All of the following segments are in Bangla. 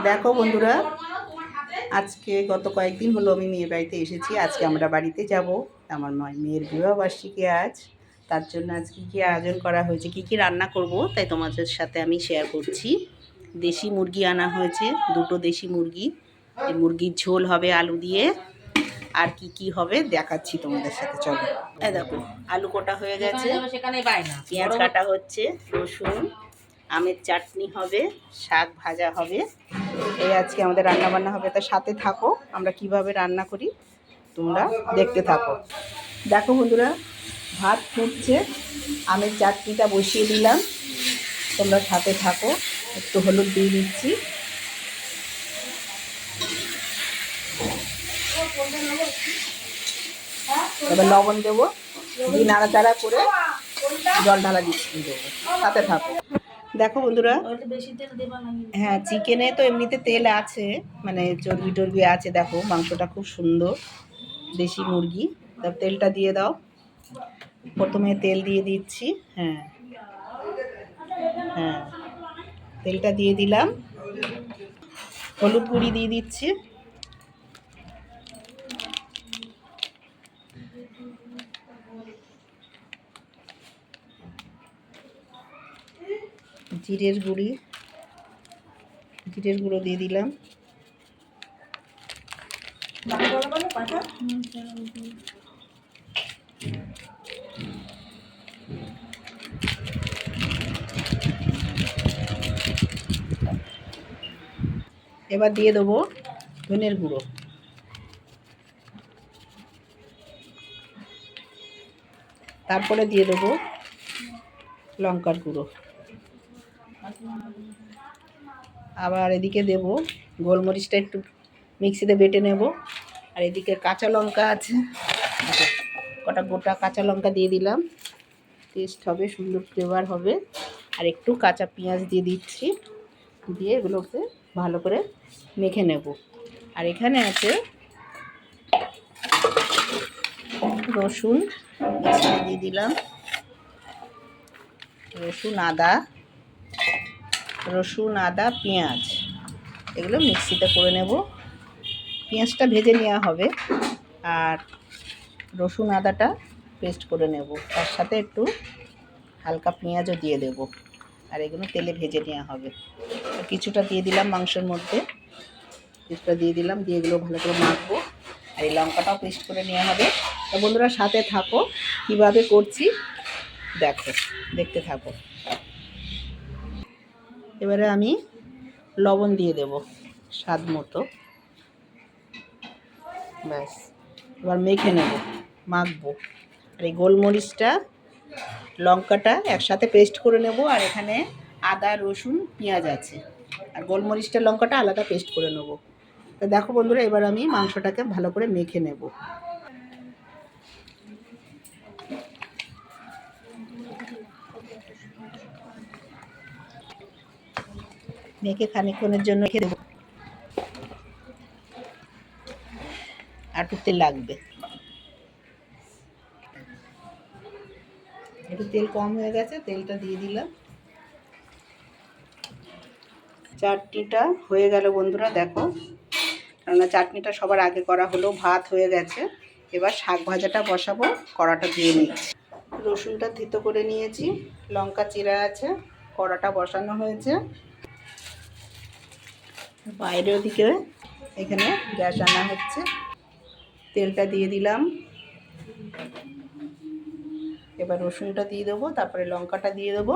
দেখো বন্ধুরা, আজকে গত কয়েকদিন হলো আমি মেয়ের বাড়িতে এসেছি। আজকে আমরা বাড়িতে যাব। আমার মেয়ের বিবাহবার্ষিকী আজ। তার জন্য আজকে কী আয়োজন করা হয়েছে, কি কি রান্না করব তাই তোমাদের সাথে আমি শেয়ার করছি। দেশি মুরগি আনা হয়েছে, দুটো দেশি মুরগি। এই মুরগির ঝোল হবে আলু দিয়ে। আর কি কি হবে দেখাচ্ছি তোমাদের সাথে, চলো। এই দেখো, আলু কোটা হয়ে গেছে, পেঁয়াজ কাটা হচ্ছে, রসুন, আমের চাটনি হবে, শাক ভাজা হবে। এই আজকে আমাদের রান্না বান্না হবে। তার সাথে থাকো, আমরা কিভাবে রান্না করি তোমরা দেখতে থাকো। দেখো বন্ধুরা, ভাত ফুটছে, আমের চাটনিটা বসিয়ে দিলাম, তোমরা সাথে থাকো। একটু হলুদ দিয়ে দিচ্ছি, এবার লবণ দেবো, দিয়ে নাড়াচাড়া করে জল ঢালা দিচ্ছি দেবো, সাথে থাকো। দেখো বন্ধুরা, হ্যাঁ চিকেনে তো এমনিতে তেল আছে, মানে চর্বি টর্বি আছে। দেখো মাংসটা খুব সুন্দর, দেশি মুরগি। তার তেলটা দিয়ে দাও। প্রথমে তেল দিয়ে দিচ্ছি, হ্যাঁ হ্যাঁ তেলটা দিয়ে দিলাম, হলুদ গুঁড়ি দিয়ে দিচ্ছি, জিরের গুঁড়ো দিয়ে দিলাম, এবার দিয়ে দেবো ধনের গুঁড়ো, তারপরে দিয়ে দেবো লঙ্কার গুঁড়ো, আবার এদিকে দেব গোলমরিচটা একটু মিক্সিতে বেটে নেব। আর এদিকে কাঁচা লঙ্কা আছে, কটা গোটা কাঁচা লঙ্কা দিয়ে দিলাম, টেস্ট হবে, সুন্দর ফ্লেভার হবে। আর একটু কাঁচা পেঁয়াজ দিয়ে দিচ্ছি, দিয়ে এগুলোকে ভালো করে মেখে নেব। আর এখানে আছে রসুন, মিক্সিতে দিয়ে দিলাম, রসুন আদা পেঁয়াজ, এগুলো মিক্সিতে করে নেব। পেঁয়াজটা ভেজে নেওয়া হবে, আর রসুন আদাটা পেস্ট করে নেব। তার সাথে একটু হালকা পেঁয়াজও দিয়ে দেব, আর এগুলো তেলে ভেজে নেওয়া হবে। কিছুটা দিয়ে দিলাম মাংসের মধ্যে, কিছুটা দিয়ে দিলাম, দিয়ে এগুলো ভালো করে মাখবো। আর এই লঙ্কাটাও পেস্ট করে নেওয়া হবে। তো বন্ধুরা সাথে থাকো, কিভাবে করছি দেখো, দেখতে থাকো। এবারে আমি লবণ দিয়ে দেব স্বাদ মতো, ব্যাস। এবার মেখে নেব, মাখবো। আর এই গোলমরিচটা লঙ্কাটা একসাথে পেস্ট করে নেব। আর এখানে আদা রসুন পেঁয়াজ আছে, আর গোলমরিচটা লঙ্কাটা আলাদা পেস্ট করে নেব। তো দেখো বন্ধুরা, এবার আমি মাংসটাকে ভালো করে মেখে নেব। মেখে খানিকক্ষণের জন্য রেখে দেবো, আর একটু তেল লাগবে। একটু তেল কম হয়ে গেছে, তেলটা দিয়ে দিলাম। চাটনিটা হয়ে গেল বন্ধুরা, দেখো, কেননা চাটনিটা সবার আগে করা হলো। ভাত হয়ে গেছে, এবার শাক ভাজাটা বসাবো, কড়াটা দিয়ে নিচ্ছি। রসুনটা থেতো করে নিয়েছি, লঙ্কা চিরা আছে, কড়াটা বসানো হয়েছে। বাইরের দিকে এখানে গ্যাস আনা হচ্ছে, তেলটা দিয়ে দিলাম। এবার রসুনটা দিয়ে দেবো, তারপরে লঙ্কাটা দিয়ে দেবো,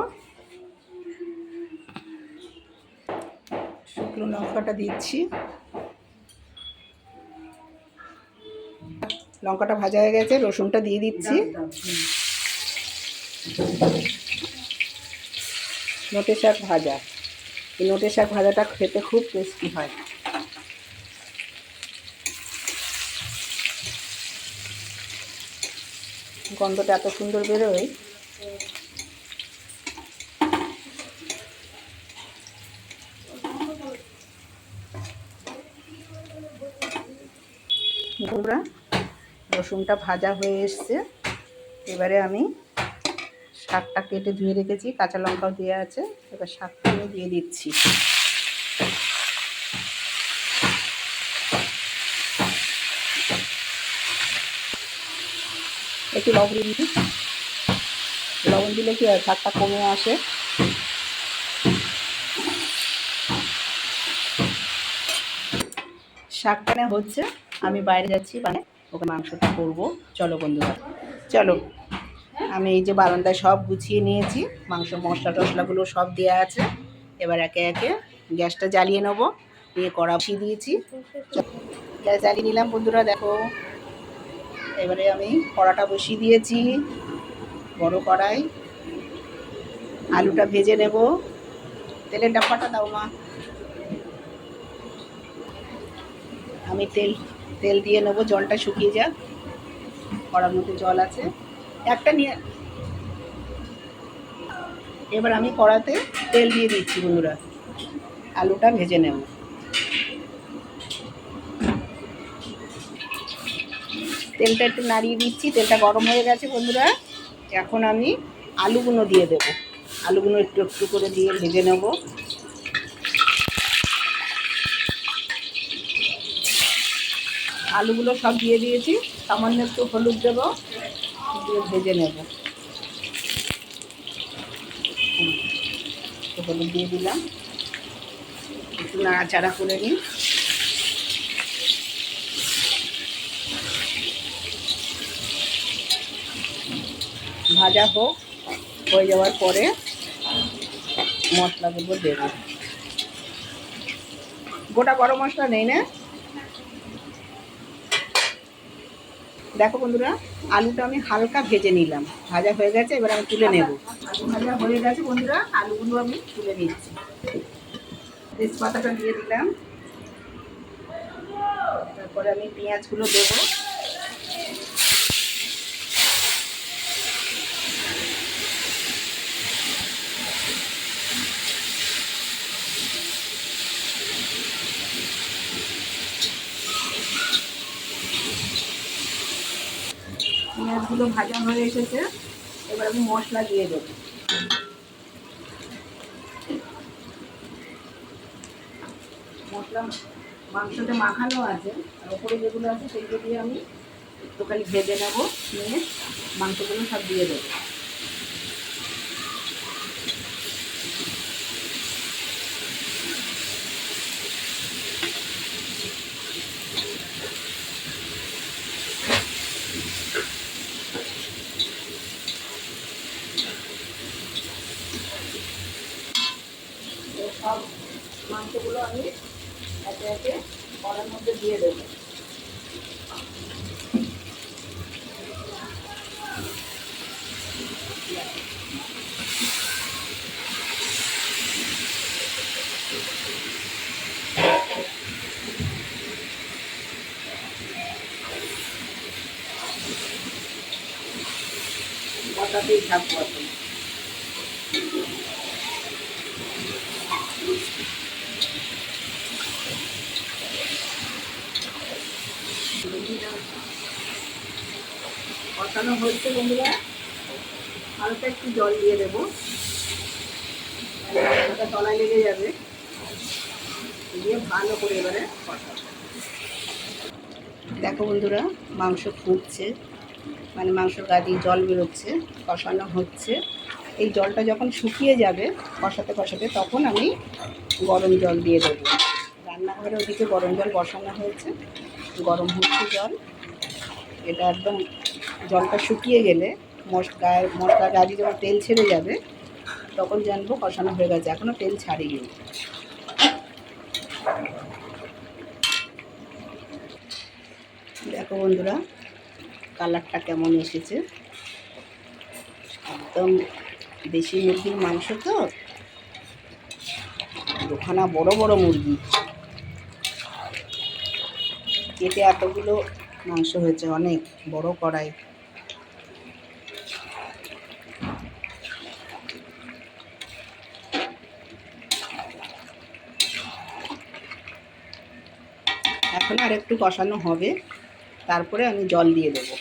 শুকনো লঙ্কাটা দিচ্ছি। লঙ্কাটা ভাজা হয়ে গেছে, রসুনটা দিয়ে দিচ্ছি। নোটে শাক ভাজা, এই নোটে শাক ভাজাটা খেতে খুব টেস্টি হয়। গন্ধটা এত সুন্দর বেরোয়। বন্ধুরা, রসুনটা ভাজা হয়ে এসছে, এবারে আমি শাকটা কেটে ধুয়ে রেখেছি, কাঁচা লঙ্কাও দেওয়া আছে। এবার শাকটা আমি দিয়ে দিচ্ছি। একটু লবণ দিই, লবণ দিলে কি হয় শাকটা কমে আসে। শাকটা হচ্ছে, আমি বাইরে যাচ্ছি মানে ওকে মাংসটা করবো। চলো বন্ধুরা, চলো। আমি এই যে বারান্দায় সব গুছিয়ে নিয়েছি, মাংস মশলা টশলাগুলো সব দেওয়া আছে। এবার একে একে গ্যাসটা জ্বালিয়ে নেবো, দিয়ে কড়া বসিয়ে দিয়েছি। গ্যাস জ্বালিয়ে নিলাম বন্ধুরা, দেখো। এবারে আমি কড়াটা বসিয়ে দিয়েছি, বড় কড়াই। আলুটা ভেজে নেব। তেলের ডাব্বাটা দাও মা। আমি তেল দিয়ে নেবো, জলটা শুকিয়ে যাক। কড়ার মধ্যে জল আছে একটা নিয়ে। এবার আমি কড়াতে তেল দিয়ে দিচ্ছি বন্ধুরা, আলুটা ভেজে নেব। তেলটা একটু নাড়িয়ে দিচ্ছি, তেলটা গরম হয়ে গেছে বন্ধুরা। এখন আমি আলুগুলো দিয়ে দেব, আলুগুলো একটু একটু করে দিয়ে ভেজে নেব। আলুগুলো সব দিয়ে দিয়েছি, সামান্য একটু হলুদ দেবো, দিয়ে ভেজে নেব। একটু হলুদ দিয়ে দিলাম, একটু নাড়াচাড়া করে নিই। ভাজা হোক, হয়ে যাওয়ার পরে মশলাগুলো দেব। গোটা গরম মশলা নেই না। দেখো বন্ধুরা, আলুটা আমি হালকা ভেজে নিলাম, ভাজা হয়ে গেছে। এবার আমি তুলে নেব। আলু ভাজা হয়ে গেছে বন্ধুরা, আলুগুলো আমি তুলে নিচ্ছি। তেজপাতাটা দিয়ে দিলাম, তারপরে আমি পেঁয়াজগুলো দেবো। পেঁয়াজগুলো ভাজা হয়ে এসেছে, এবার আমি মশলা দিয়ে দেবো। মশলা মাংসতে মাখানো আছে, আর ওপরে যেগুলো আছে সেগুলো দিয়ে আমি একটুখানি ভেজে নেবো, নিয়ে মাংসগুলো সব দিয়ে দেবো। সব মাংসগুলো আমি একে একে কড়ার মধ্যে দিয়ে দেবো। কটাতেই থাকবো এখন। কষানো হচ্ছে বন্ধুরা, হালকা একটু জল দিয়ে দেবো, ওটা তলায় লেগে যাবে। দিয়ে ভালো করে এবারে কষাবো। দেখো বন্ধুরা, মাংস ফুটছে, মানে মাংসর গা দিয়ে জল বেরোচ্ছে, কষানো হচ্ছে। এই জলটা যখন শুকিয়ে যাবে কষাতে কষাতে, তখন আমি গরম জল দিয়ে দেবো। রান্নাঘরে ওদিকে গরম জল বসানো হয়েছে, গরম হচ্ছে জল। এটা একদম জলটা শুকিয়ে গেলে মশলা গা দিয়ে যখন তেল ছেড়ে যাবে, তখন জানবো কষানো হয়ে গেছে। এখনও তেল ছাড়িনি। দেখো বন্ধুরা, কালারটা কেমন এসেছে। একদম দেশি মুরগির মাংস তো, দুখানা বড় বড় মুরগি কেটে এতগুলো মাংস হয়েছে, অনেক বড় কড়াই। এখন আর একটু কষানো হবে, তারপরে আমি জল দিয়ে দেবো।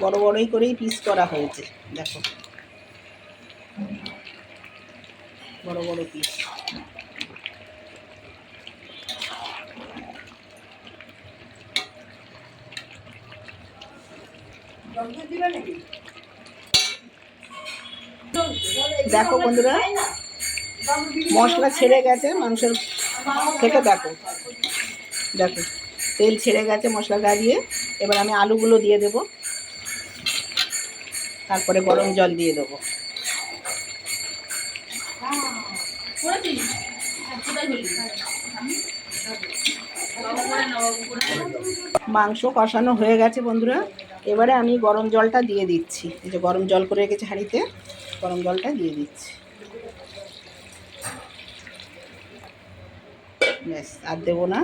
বড় বড়ই করেই পিস করা হয়েছে, দেখো বড় বড় পিস। দেখো বন্ধুরা, মশলা ছেড়ে গেছে মাংসের থেকে। দেখো দেখো তেল ছেড়ে গেছে মশলা গাড়িয়ে। এবার আমি আলুগুলো দিয়ে দেব, তারপরে গরম জল দিয়ে দেবো। মাংস কষানো হয়ে গেছে বন্ধুরা। এবারে আমি গরম জলটা দিয়ে দিচ্ছি। এই যে গরম জল করে রেখেছি হাঁড়িতে, গরম জলটা দিয়ে দিচ্ছি। ব্যাস, আর দেবো না।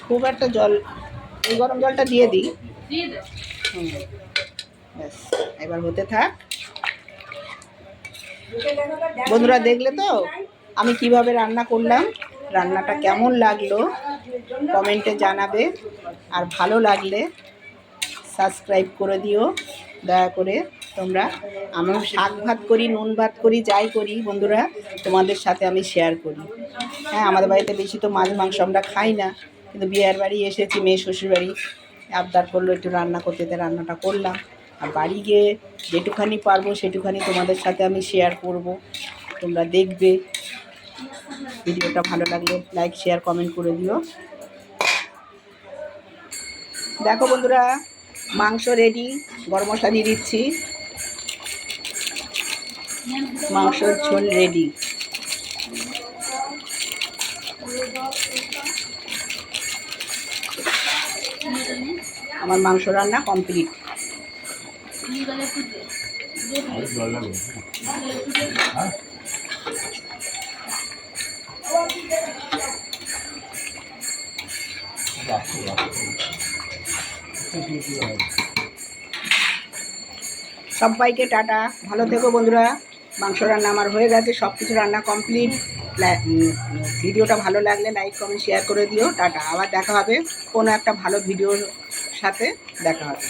খুব একটা জল, এই গরম জলটা দিয়ে দিই। ব্যাস, এবার হতে থাক। বন্ধুরা দেখলে তো আমি কিভাবে রান্না করলাম। রান্নাটা কেমন লাগলো কমেন্টে জানাবে, আর ভালো লাগলে সাবস্ক্রাইব করে দিও দয়া করে। তোমরা, আমি শাক ভাত করি, নুন ভাত করি, যাই করি বন্ধুরা তোমাদের সাথে আমি শেয়ার করি। হ্যাঁ, আমাদের বাড়িতে বেশি তো মাছ মাংস আমরা খাই না, কিন্তু বিয়ের বাড়ি এসেছি, মেয়ে শ্বশুর বাড়ি, আবদার করলো একটু রান্না করতে, তাই রান্নাটা করলাম। আর বাড়ি গিয়ে যেটুখানি পারবো সেটুখানি তোমাদের সাথে আমি শেয়ার করব। তোমরা দেখবে। ভিডিওটা ভালো লাগলে লাইক শেয়ার কমেন্ট করে দিও। দেখো বন্ধুরা, মাংস রেডি। গরম মশলা দিয়ে দিচ্ছি, মাংসর ঝোল রেডি। আমার মাংস রান্না কমপ্লিট। সবাইকে টাটা, ভালো থেকো বন্ধুরা। মাংস রান্না আমার হয়ে গেছে, সব কিছু রান্না কমপ্লিট। ভিডিওটা ভালো লাগলে লাইক কমেন্ট শেয়ার করে দিও। টাটা, আবার দেখা হবে কোনো একটা ভালো ভিডিওর সাথে। দেখা হবে।